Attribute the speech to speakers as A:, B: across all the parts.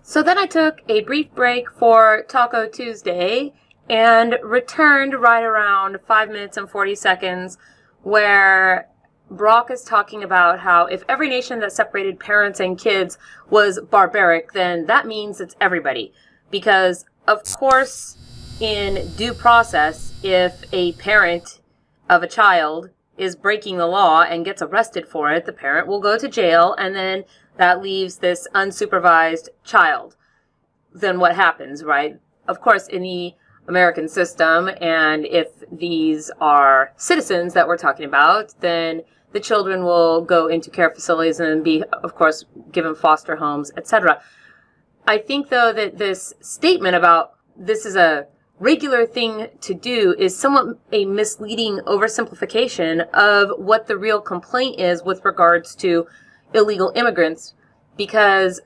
A: So then I took a brief break for Taco Tuesday and returned right around 5 minutes and 40 seconds where Brock is talking about how if every nation that separated parents and kids was barbaric, then that means it's everybody. Because, of course, in due process, if a parent of a child is breaking the law and gets arrested for it, the parent will go to jail, and then that leaves this unsupervised child. Then what happens, right? Of course, in the American system, and if these are citizens that we're talking about, then the children will go into care facilities and be, of course, given foster homes, etc. I think, though, that this statement about this is a regular thing to do is somewhat a misleading oversimplification of what the real complaint is with regards to illegal immigrants, because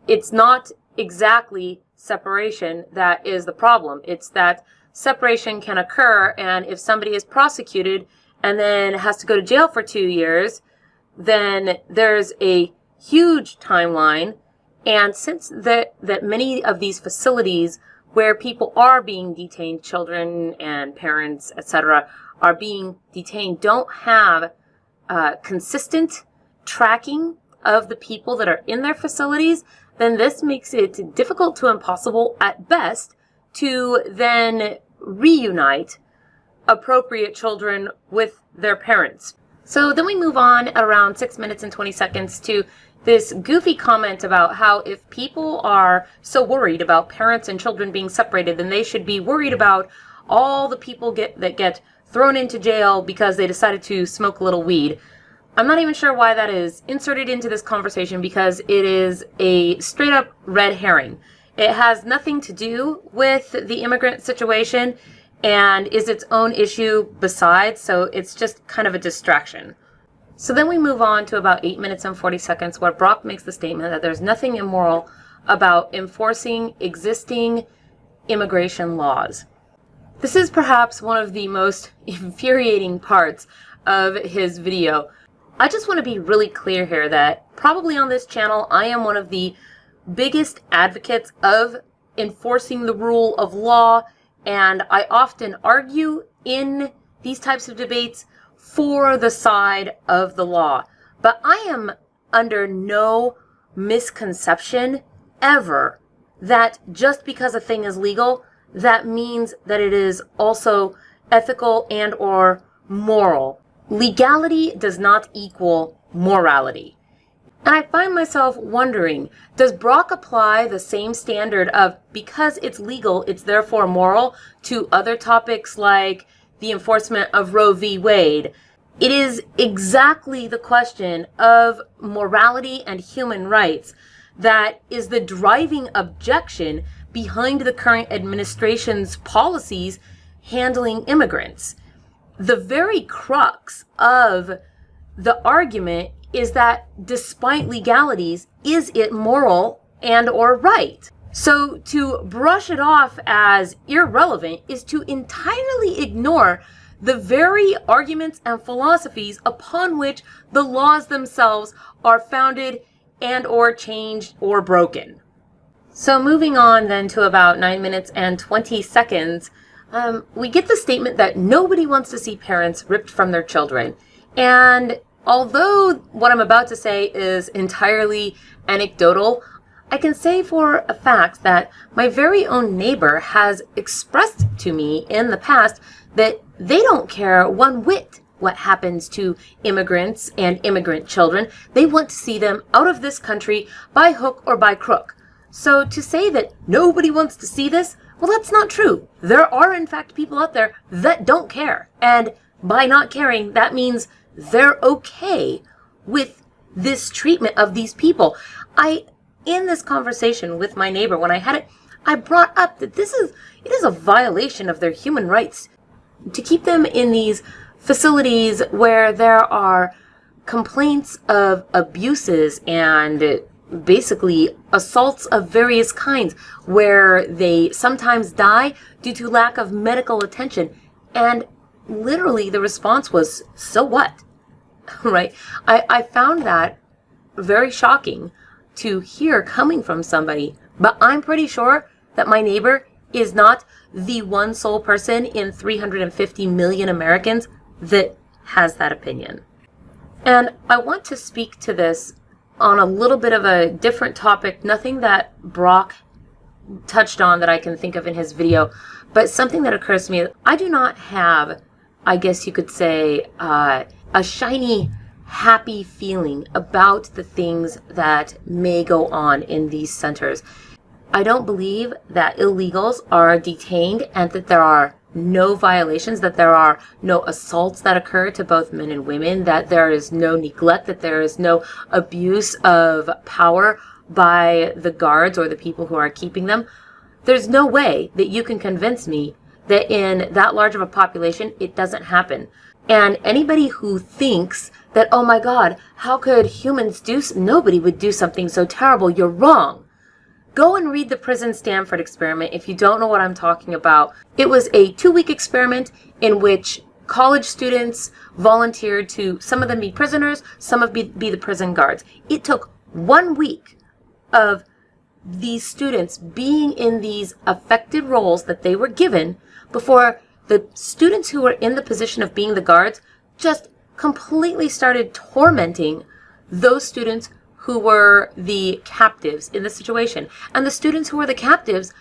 A: it's not exactly separation that is the problem. It's that separation can occur, and if somebody is prosecuted and then has to go to jail for 2 years, then there's a huge timeline. And since that many of these facilities where people are being detained, children and parents, etc., are being detained, don't have consistent tracking of the people that are in their facilities, then this makes it difficult to impossible at best to then reunite appropriate children with their parents. So then we move on at around 6 minutes and 20 seconds to this goofy comment about how if people are so worried about parents and children being separated, then they should be worried about all the people that get thrown into jail because they decided to smoke a little weed. I'm not even sure why that is inserted into this conversation, because it is a straight up red herring. It has nothing to do with the immigrant situation and is its own issue besides, so it's just kind of a distraction. So then we move on to about 8 minutes and 40 seconds where Brock makes the statement that there's nothing immoral about enforcing existing immigration laws. This is perhaps one of the most infuriating parts of his video. I just want to be really clear here that probably on this channel I am one of the biggest advocates of enforcing the rule of law, and I often argue in these types of debates for the side of the law. But I am under no misconception ever that just because a thing is legal, that means that it is also ethical and or moral. Legality does not equal morality. And I find myself wondering, does Brock apply the same standard of because it's legal, it's therefore moral to other topics like the enforcement of Roe v. Wade? It is exactly the question of morality and human rights that is the driving objection behind the current administration's policies handling immigrants. The very crux of the argument is that despite legalities, is it moral and or right? So to brush it off as irrelevant is to entirely ignore the very arguments and philosophies upon which the laws themselves are founded and or changed or broken. So moving on then to about 9 minutes and 20 seconds, we get the statement that nobody wants to see parents ripped from their children. And although what I'm about to say is entirely anecdotal, I can say for a fact that my very own neighbor has expressed to me in the past that they don't care one whit what happens to immigrants and immigrant children. They want to see them out of this country by hook or by crook. So to say that nobody wants to see this, well, that's not true. There are, in fact, people out there that don't care. And by not caring, that means they're okay with this treatment of these people. In this conversation with my neighbor, when I had it, I brought up that it is a violation of their human rights to keep them in these facilities where there are complaints of abuses and basically assaults of various kinds, where they sometimes die due to lack of medical attention. And literally the response was, so what? Right? I found that very shocking to hear coming from somebody But I'm pretty sure that my neighbor is not the one sole person in 350 million Americans that has that opinion. And I want to speak to this on a little bit of a different topic, nothing that Brock touched on that I can think of in his video, but something that occurs to me. I do not have, I guess you could say, a shiny, happy feeling about the things that may go on in these centers. I don't believe that illegals are detained and that there are no violations, that there are no assaults that occur to both men and women, that there is no neglect, that there is no abuse of power by the guards or the people who are keeping them. There's no way that you can convince me that in that large of a population, it doesn't happen. And anybody who thinks that, oh my God, how could humans nobody would do something so terrible, you're wrong. Go and read the prison Stanford experiment if you don't know what I'm talking about. It was a 2-week experiment in which college students volunteered to, some of them be prisoners, some of be the prison guards. It took 1 week of these students being in these affected roles that they were given before the students who were in the position of being the guards just completely started tormenting those students who were the captives in the situation. And the students who were the captives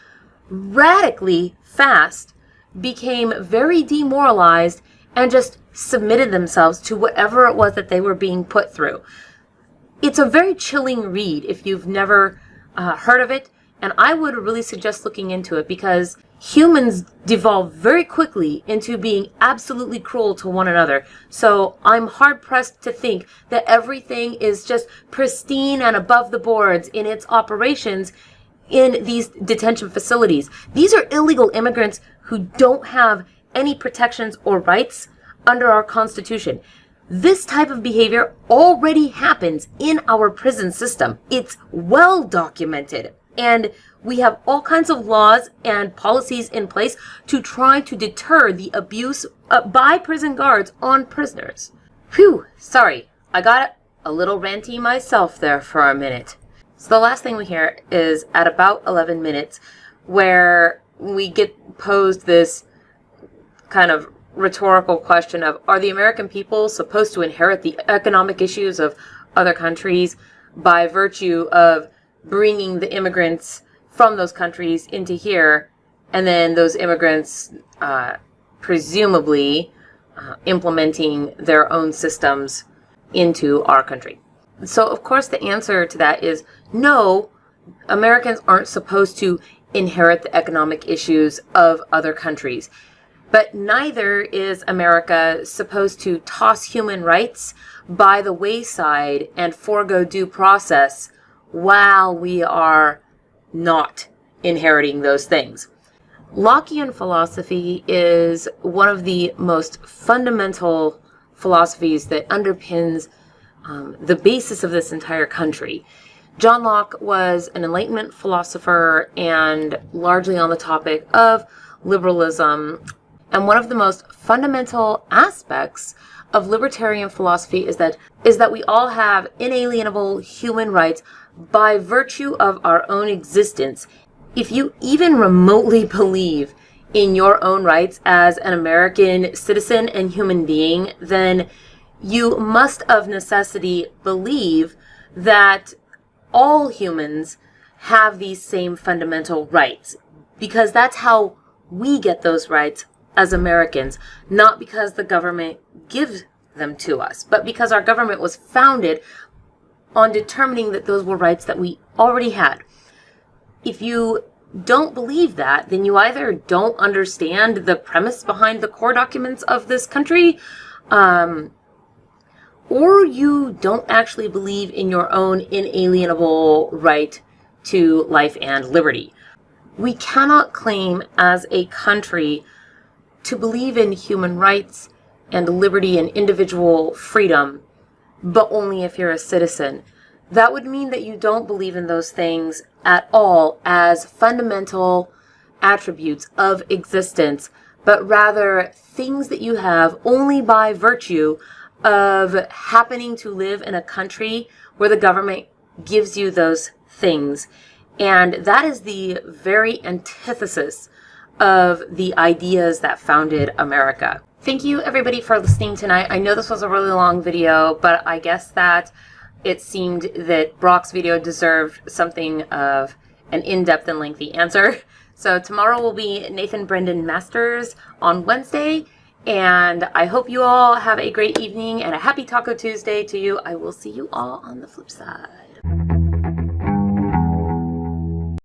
A: radically fast became very demoralized and just submitted themselves to whatever it was that they were being put through. It's a very chilling read if you've never heard of it, and I would really suggest looking into it because humans devolve very quickly into being absolutely cruel to one another. So I'm hard-pressed to think that everything is just pristine and above the boards in its operations in these detention facilities. These are illegal immigrants who don't have any protections or rights under our Constitution. This type of behavior already happens in our prison system. It's well documented. And we have all kinds of laws and policies in place to try to deter the abuse by prison guards on prisoners. Phew, sorry, I got a little ranty myself there for a minute. So the last thing we hear is at about 11 minutes where we get posed this kind of rhetorical question of, are the American people supposed to inherit the economic issues of other countries by virtue of bringing the immigrants from those countries into here, and then those immigrants presumably implementing their own systems into our country? So, of course, the answer to that is no, Americans aren't supposed to inherit the economic issues of other countries. But neither is America supposed to toss human rights by the wayside and forego due process while we are not inheriting those things. Lockean philosophy is one of the most fundamental philosophies that underpins the basis of this entire country. John Locke was an Enlightenment philosopher and largely on the topic of liberalism. And one of the most fundamental aspects of libertarian philosophy is that we all have inalienable human rights by virtue of our own existence. If you even remotely believe in your own rights as an American citizen and human being, then you must of necessity believe that all humans have these same fundamental rights, because that's how we get those rights as Americans, not because the government gives them to us, but because our government was founded on determining that those were rights that we already had. If you don't believe that, then you either don't understand the premise behind the core documents of this country, or you don't actually believe in your own inalienable right to life and liberty. We cannot claim as a country to believe in human rights and liberty and individual freedom, but only if you're a citizen. That would mean that you don't believe in those things at all as fundamental attributes of existence, but rather things that you have only by virtue of happening to live in a country where the government gives you those things. And that is the very antithesis of the ideas that founded America. Thank you everybody for listening tonight. I know this was a really long video, but I guess that it seemed that Brock's video deserved something of an in-depth and lengthy answer. So tomorrow will be Nathan Brendan Masters on Wednesday, and I hope you all have a great evening and a happy Taco Tuesday to you. I will see you all on the flip side.